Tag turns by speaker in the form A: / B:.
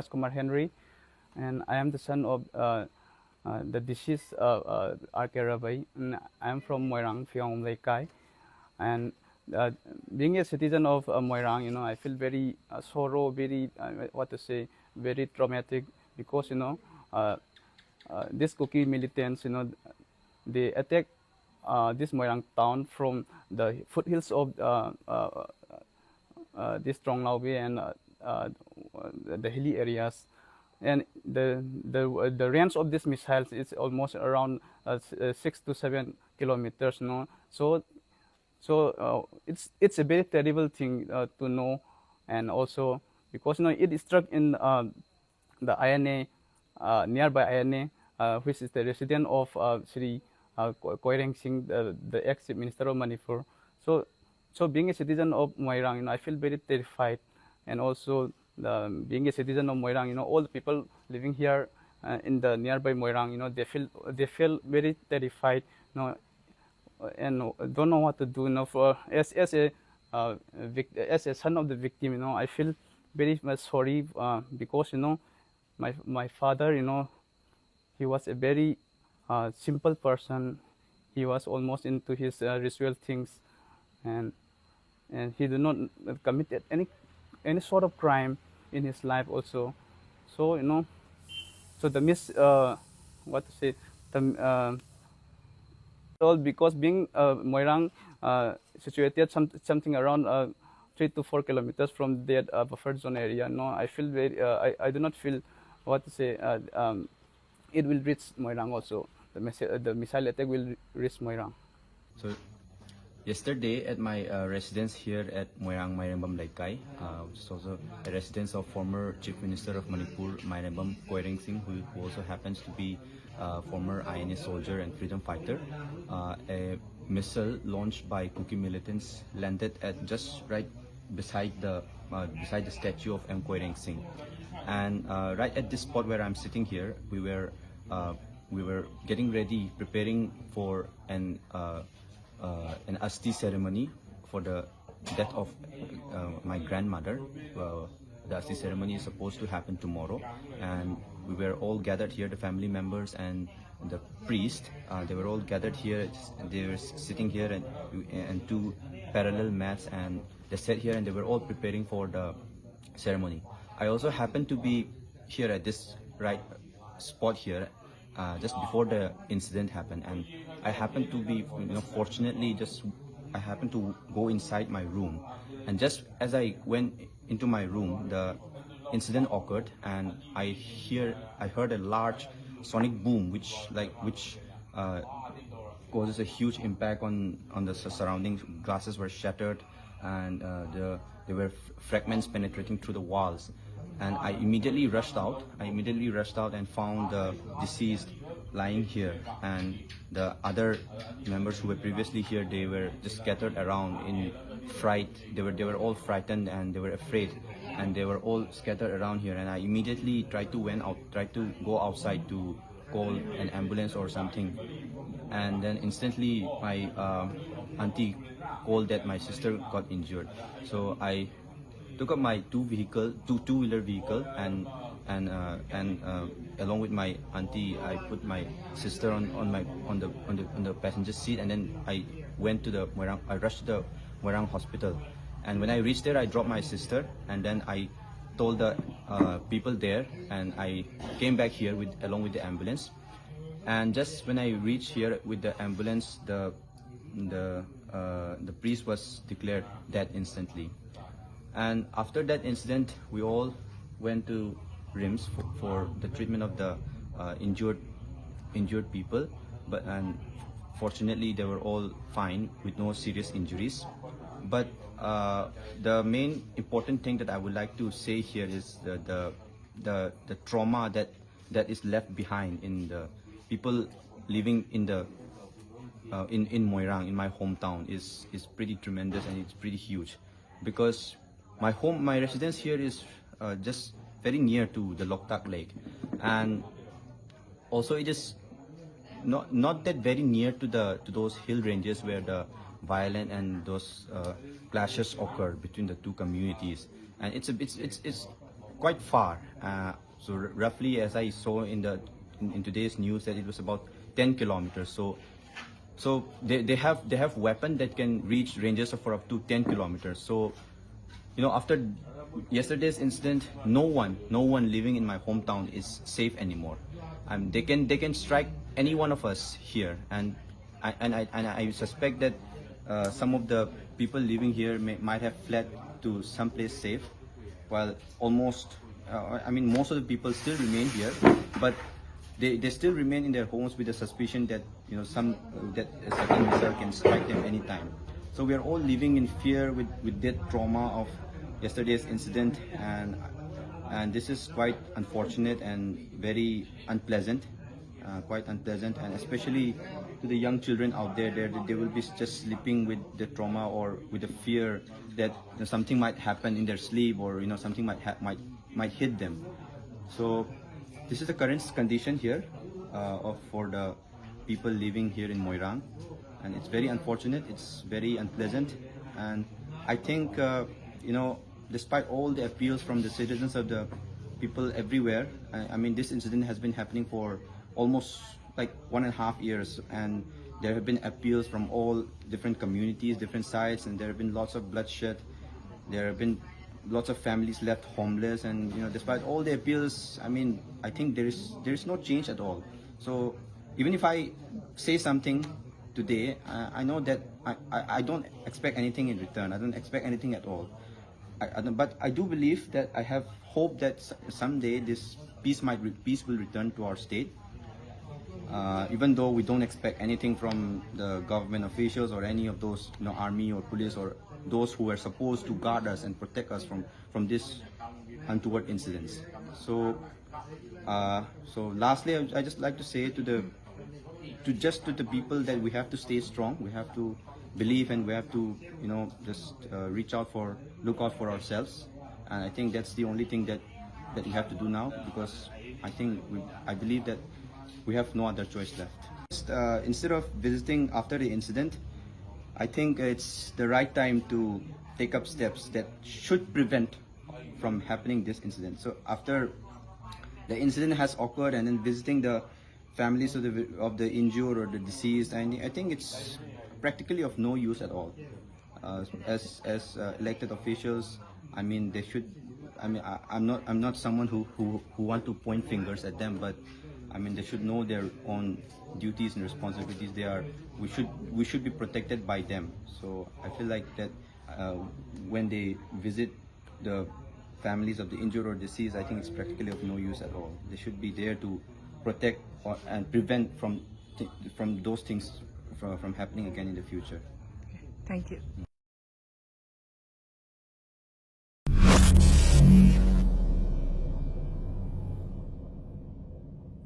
A: Kumar Henry, and I am the son of the deceased R.K. Rabai. And I am from Moirang, Phiong Laikai, and being a citizen of Moirang, I feel very sorrow, very what to say, very traumatic because uh, these Kuki militants, they attack this Moirang town from the foothills of this Tronglaubi and the hilly areas, and the range of these missiles is almost around 6 to 7 kilometers. So it's a very terrible thing to know, and also because it struck in the INA, nearby INA, which is the resident of Sri Koireng Singh, the ex Minister of Manipur. So being a citizen of Moirang, I feel very terrified, and also being a citizen of Moirang, all the people living here in the nearby Moirang, they feel very terrified, and don't know what to do. For as a son of the victim, I feel very much sorry because my father, he was a very simple person. He was almost into his ritual things, and he did not committed any sort of crime in his life also. So so the what to say, the all because being Moirang situated something around 3 to 4 kilometers from that buffer zone area. No, I feel very I do not feel what to say, it will reach Moirang also. The missile attack will reach Moirang.
B: So yesterday at my residence here at Moirang Mayrambam Laikai, which is also a residence of former Chief Minister of Manipur, Mayrambam Koireng Singh, who also happens to be former INA soldier and freedom fighter. A missile launched by Kuki militants landed at just right beside the statue of M. Koireng Singh. And right at this spot where I'm sitting here, we were getting ready, preparing for an asti ceremony for the death of my grandmother. The asti ceremony is supposed to happen tomorrow, and we were all gathered here, the family members and the priest. They were all gathered here. They were sitting here and two parallel mats, and they sat here and they were all preparing for the ceremony. I also happened to be here at this right spot here just before the incident happened, and I happened to be, fortunately, I happened to go inside my room, and just as I went into my room, the incident occurred, and I heard a large sonic boom, which causes a huge impact on the surroundings. Glasses were shattered, and there were fragments penetrating through the walls. And I immediately rushed out. And found the deceased lying here, and the other members who were previously here, they were just scattered around in fright. They were all frightened and they were afraid, and they were all scattered around here. And I immediately tried to go outside to call an ambulance or something. And then instantly my auntie called that my sister got injured. So I took up my two-wheeler vehicle, and along with my auntie, I put my sister on the passenger seat, and then I went to I rushed to the Moirang hospital. And when I reached there, I dropped my sister, and then I told the people there, and I came back here along with the ambulance. And just when I reached here with the ambulance, the priest was declared dead instantly. And after that incident, we all went to RIMS for the treatment of the injured people. And fortunately, they were all fine with no serious injuries. But the main important thing that I would like to say here is the trauma that is left behind in the people living in Moirang, in my hometown, is pretty tremendous, and it's pretty huge, because my residence here is just very near to the Loktak Lake, and also it is not that very near to those hill ranges where the violent and those clashes occur between the two communities. And it's quite far. So roughly, as I saw in in today's news, that it was about 10 kilometers. So they have weapon that can reach ranges of for up to 10 kilometers. So after yesterday's incident, no one living in my hometown is safe anymore. They can strike any one of us here, and I suspect that some of the people living here might have fled to someplace safe, while most of the people still remain here, but they still remain in their homes with the suspicion that that a second missile can strike them anytime. So we are all living in fear with that trauma of yesterday's incident, and this is quite unfortunate and very unpleasant, quite unpleasant, and especially to the young children out there. They will be just sleeping with the trauma or with the fear that something might happen in their sleep, or something might hit them. So this is the current condition here for the people living here in Moirang, and it's very unfortunate. It's very unpleasant, and I think despite all the appeals from the citizens of the people everywhere, I mean, this incident has been happening for almost like 1.5 years, and there have been appeals from all different communities, different sides, and there have been lots of bloodshed. There have been lots of families left homeless, and despite all the appeals, I mean, I think there is no change at all. So even if I say something today, I know that I don't expect anything in return. I don't expect anything at all. But I do believe that I have hope that someday this peace will return to our state. Even though we don't expect anything from the government officials or any of those, army or police or those who are supposed to guard us and protect us from this untoward incidents. So lastly, I just like to say to the people that we have to stay strong. We have to believe, and we have to just look out for ourselves. And I think that's the only thing that we have to do now, because I believe that we have no other choice left. Instead of visiting after the incident, I think it's the right time to take up steps that should prevent from happening this incident. So after the incident has occurred, and then visiting the families of the injured or the deceased, and I think it's practically of no use at all. As elected officials, I mean, they should. I mean, I'm not someone who want to point fingers at them, but I mean, they should know their own duties and responsibilities. We should be protected by them. So I feel like that when they visit the families of the injured or deceased, I think it's practically of no use at all. They should be there to protect and prevent from those things from happening again in the future.
C: Thank you.